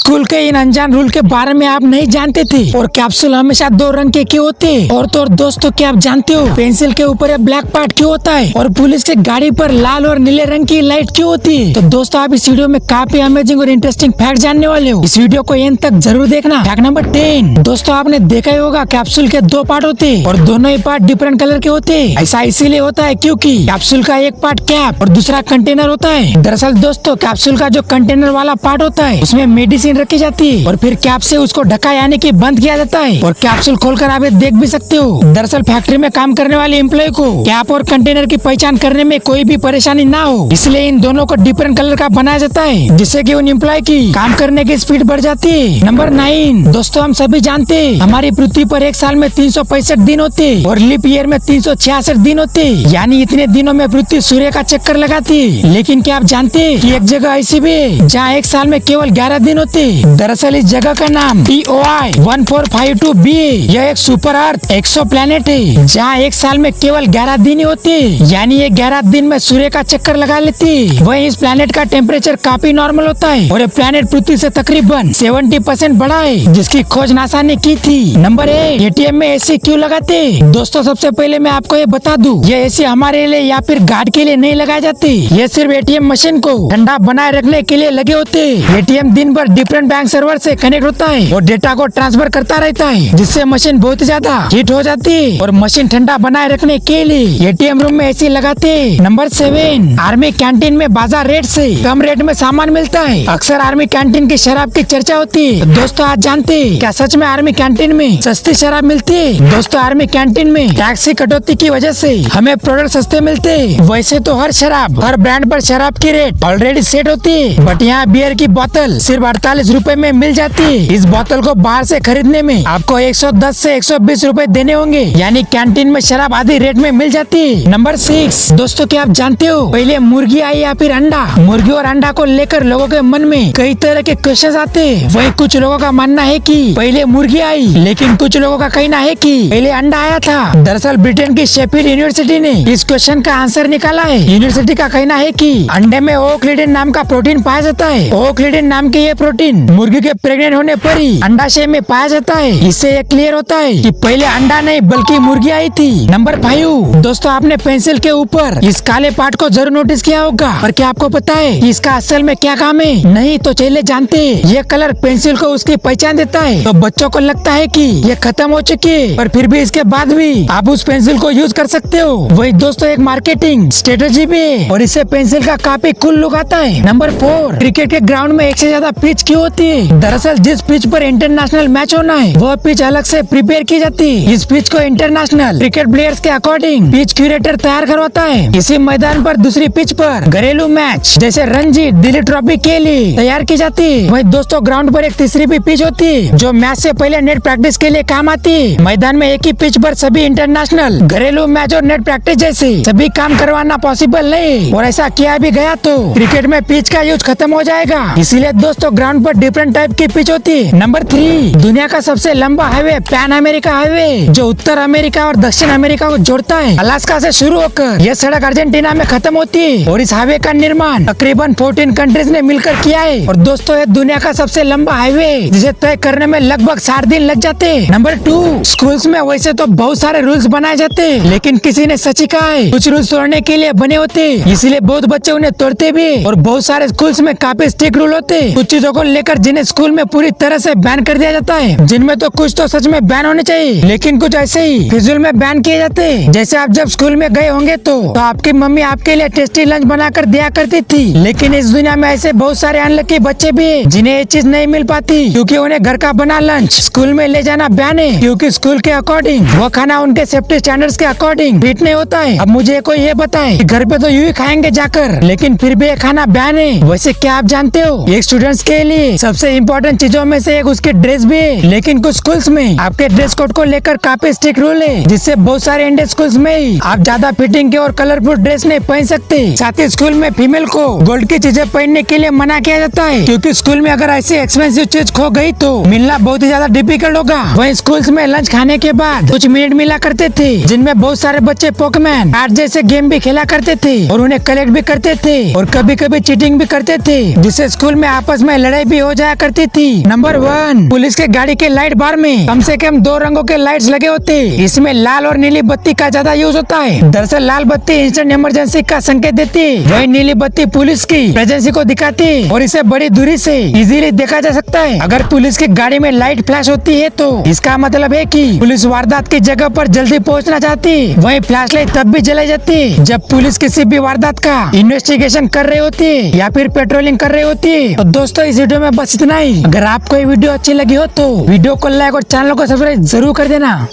School के इन अनजान rule के बारे में आप नहीं जानते थे। और कैप्सूल हमेशा 2 रंग के क्यों होते हैं? और तो और दोस्तों, क्या आप जानते हो पेंसिल के ऊपर ब्लैक पार्ट क्यों होता है? और पुलिस के गाड़ी पर लाल और नीले रंग की लाइट क्यों होती है? तो दोस्तों, आप इस वीडियो में काफी अमेजिंग और इंटरेस्टिंग फैक्ट जानने वाले हो। इस वीडियो को एंड तक जरूर देखना। Fact number 10। दोस्तों, आपने देखा ही होगा कैप्सूल के 2 पार्ट होते हैं और दोनों ही पार्ट डिफरेंट कलर के होते हैं। ऐसा इसीलिए होता है क्योंकि कैप्सूल का एक पार्ट कैप और दूसरा कंटेनर होता है। दरअसल दोस्तों, कैप्सूल का जो कंटेनर वाला पार्ट होता है उसमें मेडिसिन रखी जाती है और फिर कैप से उसको ढका यानी कि बंद किया जाता है और कैप्सूल खोलकर आप देख भी सकते हो। दरअसल फैक्ट्री में काम करने वाले एम्प्लॉय को कैप और कंटेनर की पहचान करने में कोई भी परेशानी ना हो, इसलिए इन दोनों को डिफरेंट कलर का बनाया जाता है, जिससे कि उन एम्प्लॉय की काम करने की स्पीड बढ़ जाती है। नंबर 9। दोस्तों, हम सभी जानते हैं हमारी पृथ्वी पर एक साल में 365 दिन होते और लीप ईयर में 366 दिन होते, यानी इतने दिनों में पृथ्वी सूर्य का चक्कर लगाती है। लेकिन क्या आप जानते हैं कि एक जगह ऐसी भी है जहाँ एक साल में केवल 11 दिन होते। दरअसल इस जगह का नाम TOI 1452b है। यह एक सुपर अर्थ एक्सो प्लेनेट है जहाँ एक साल में केवल 11 दिन ही होते, यानी ये 11 दिन में सूर्य का चक्कर लगा लेती। वहीं इस प्लेनेट का टेम्परेचर काफी नॉर्मल होता है और ये प्लेनेट पृथ्वी से तकरीबन 70% बड़ा है, जिसकी खोज नासा ने की थी। नंबर 8। ATM में AC क्यों लगाते? दोस्तों, सबसे पहले मैं आपको ये बता दूं, ये AC हमारे लिए या फिर गार्ड के लिए नहीं लगाए जाते। ये सिर्फ ATM मशीन को ठंडा बनाए रखने के लिए लगे होते। ATM दिन भर डिफरेंट बैंक सर्वर से कनेक्ट होता है और डेटा को ट्रांसफर करता रहता है, जिससे मशीन बहुत ज्यादा हीट हो जाती है और मशीन ठंडा बनाए रखने के लिए ATM रूम में AC लगाते हैं। नंबर 7। आर्मी कैंटीन में बाजार रेट से कम रेट में सामान मिलता है। अक्सर आर्मी कैंटीन की शराब की चर्चा होती है। दोस्तों, आज जानते हैं क्या सच में आर्मी कैंटीन में सस्ती शराब मिलती है? दोस्तों, आर्मी कैंटीन में टैक्स की कटौती की वजह से हमें प्रोडक्ट सस्ते मिलते हैं। वैसे तो हर ब्रांड पर शराब की रेट ऑलरेडी सेट होती है, बट यहाँ बियर की बोतल सिर्फ 48 रुपए में मिल जाती है। इस बोतल को बाहर से खरीदने में आपको 110 से 120 रुपए देने होंगे, यानी कैंटीन में शराब आधी रेट में मिल जाती है। नंबर 6। दोस्तों, क्या आप जानते हो पहले मुर्गी आई या फिर अंडा? मुर्गी और अंडा को लेकर लोगों के मन में कई तरह के क्वेश्चन आते हैं। वहीं कुछ लोगों का मानना है कि पहले मुर्गी आई, लेकिन कुछ लोगों का कहना है कि पहले अंडा आया था। दरअसल ब्रिटेन की शेफील्ड यूनिवर्सिटी ने इस क्वेश्चन का आंसर निकाला है। यूनिवर्सिटी का कहना है कि अंडे में ओक्लिडिन नाम का प्रोटीन पाया जाता है। ओक्लिडिन नाम के ये प्रोटीन मुर्गी के प्रेग्नेंट होने पर ही अंडाशय में पाया जाता है। इससे ये क्लियर होता है कि पहले अंडा नहीं बल्कि मुर्गी आई थी। नंबर 5। दोस्तों, आपने पेंसिल के ऊपर इस काले पार्ट को जरूर नोटिस किया होगा, पर क्या आपको पता है कि इसका असल में क्या काम है? नहीं तो चलिए जानते हैं। ये कलर पेंसिल को उसकी पहचान देता है। तो बच्चों को लगता है कि ये खत्म हो चुकी है, पर फिर भी इसके बाद भी आप उस पेंसिल को यूज कर सकते हो। वही दोस्तों, एक मार्केटिंग स्ट्रेटेजी भी है और इससे पेंसिल का काफी कूल लुक आता है। नंबर 4। क्रिकेट के ग्राउंड में एक से ज्यादा पिच क्यों होती है? दरअसल जिस पिच पर इंटरनेशनल मैच होना है वह पिच अलग से प्रिपेयर की जाती है। इस पिच को इंटरनेशनल क्रिकेट प्लेयर्स के अकॉर्डिंग पिच क्यूरेटर तैयार करवाता है। इसी मैदान पर दूसरी पिच पर घरेलू मैच जैसे रणजी, दिल्ली ट्रॉफी के लिए तैयार की जाती है। वहीं दोस्तों, ग्राउंड पर एक तीसरी भी पिच होती है जो मैच से पहले नेट प्रैक्टिस के लिए काम आती है। मैदान में एक ही पिच पर सभी इंटरनेशनल घरेलू मैच और नेट प्रैक्टिस जैसे सभी काम करवाना पॉसिबल नहीं, और ऐसा किया भी गया तो क्रिकेट में पिच का यूज खत्म हो जाएगा। इसीलिए दोस्तों, ग्राउंड पर डिफरेंट टाइप की पिच होती है। नंबर 3। दुनिया का सबसे लंबा हाईवे पैन अमेरिका हाईवे, जो उत्तर अमेरिका और दक्षिण अमेरिका को जोड़ता है, अलास्का से शुरू होकर यह सड़क अर्जेंटीना में खत्म होती है। और इस हाईवे का निर्माण तकरीबन 14 कंट्रीज ने मिलकर किया है। और दोस्तों, ये दुनिया का सबसे लंबा हाईवे जिसे तय करने में लगभग 7 दिन लग जाते हैं। नंबर 2। स्कूल्स में वैसे तो बहुत सारे रूल्स बनाए जाते हैं, लेकिन किसी ने सच ही कहा है कुछ रूल्स तोड़ने के लिए बने होते, इसलिए बहुत बच्चे उन्हें तोड़ते भी। और बहुत सारे स्कूल्स में काफी स्ट्रिक्ट रूल होते, कुछ चीजों को लेकर जिन्हें स्कूल में पूरी तरह से बैन कर दिया जाता है, जिनमें तो कुछ तो सच में बैन होने चाहिए, लेकिन कुछ ऐसे ही फिजूल में बैन किए जाते हैं। जैसे आप जब स्कूल में गए होंगे तो आपकी मम्मी आपके लिए टेस्टी लंच बना कर दिया करती थी, लेकिन इस दुनिया में ऐसे बहुत सारे अनलकी बच्चे भी हैं जिन्हें ये चीज नहीं मिल पाती, क्योंकि उन्हें घर का बना लंच स्कूल में ले जाना बैन है, क्योंकि स्कूल के अकॉर्डिंग वो खाना उनके सेफ्टी स्टैंडर्ड्स के अकॉर्डिंग फिट नहीं होता है। अब मुझे कोई ये बताए कि घर पे तो यूं ही खाएंगे जाकर, लेकिन फिर भी ये खाना बैन है। वैसे क्या आप जानते हो एक स्टूडेंट्स के लिए सबसे इम्पोर्टेंट चीजों में से एक उसकी ड्रेस भी है, लेकिन कुछ स्कूल्स में आपके ड्रेस कोड को लेकर काफी स्ट्रिक्ट रूल है, जिससे बहुत सारे इंडियन स्कूल्स में ही आप ज्यादा फिटिंग के और कलरफुल ड्रेस नहीं पहन सकते। साथ ही स्कूल में फीमेल को गोल्ड की चीजें पहनने के लिए मना किया जाता है, क्योंकि स्कूल में अगर ऐसी एक्सपेंसिव चीज खो गई तो मिलना बहुत ही ज्यादा डिफिकल्ट होगा। वहीं स्कूल्स में लंच खाने के बाद कुछ मिनट मिला करते थे, जिनमें बहुत सारे बच्चे पोकेमैन कार्ड जैसे गेम भी खेला करते थे और उन्हें कलेक्ट भी करते थे और कभी कभी चीटिंग भी करते थे, जिससे स्कूल में आपस में लड़ाई भी हो जाया करती थी। नंबर 1, पुलिस के गाड़ी के लाइट बार में कम से कम 2 रंगों के लाइट्स लगे होते। इसमें लाल और नीली बत्ती का ज्यादा यूज होता है। दरअसल लाल बत्ती इंस्टेंट इमरजेंसी का संकेत देती, वही नीली बत्ती पुलिस की प्रेजेंसी को दिखाती और इसे बड़ी दूरी से इजीली देखा जा सकता है। अगर पुलिस की गाड़ी में लाइट फ्लैश होती है तो इसका मतलब है कि पुलिस वारदात की जगह पर जल्दी पहुंचना चाहती। वहीं फ्लैश लाइट तब भी जलाई जाती जब पुलिस किसी भी वारदात का इन्वेस्टिगेशन कर रही होती है या फिर पेट्रोलिंग कर रही होती है। तो दोस्तों इस वीडियो में बस इतना ही। अगर आपको ये वीडियो अच्छी लगी हो तो वीडियो को लाइक और चैनल को सब्सक्राइब जरूर कर देना।